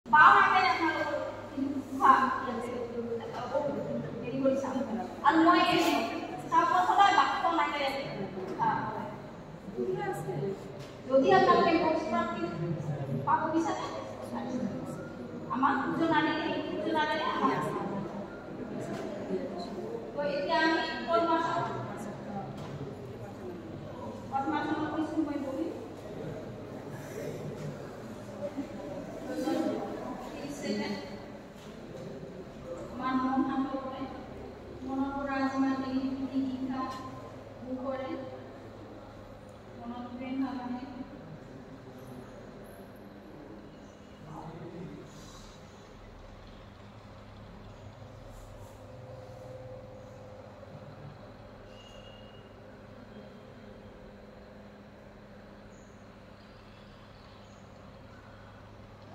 বাও নাকেৰে আপোনালোকৰ উশাহ হেৰি কৰি চাম আৰু মই চাব সদায় বাক্য নাকেৰে যদি আপোনালোকে কষ্ট্ৰাকটিভ পাব বিচাৰে আমাৰ সূচনাৰে আমাৰ তো এতিয়া আমি পদ্মাসন কৰিছোঁ মই বহি আমাৰ মন শান্ত কৰে মনৰ পৰা যিমান হিংসা দূৰ কৰে মনত প্ৰেম ভাৱে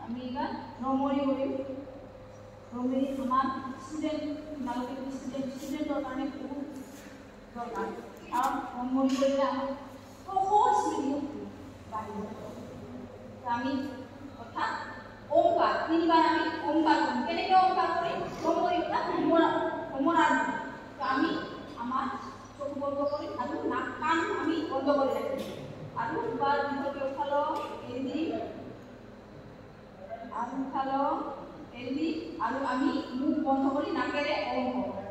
আমি এবার ভ্রমণী করি ভ্রমণী আমার স্টুডেন্ট নালকে স্টুডেন্টর কারণে খুব দরকার কারণ ভ্রমণী করলে আমার সহজ ভিডিও আমি অর্থাৎ ওমকার তিনবার আমি ওমকার করি কেনেকে ওমকার করি ভ্রমণীটা ভ্রমণার তো আমি আমার চোখ বন্ধ করি আর নাক কান আমি বন্ধ করে রাখি আর দুবার ভিতরে উঠালো এদি আৰু খালো এলি আৰু আমি মুখ বন্ধ কৰি নাকেৰে ওম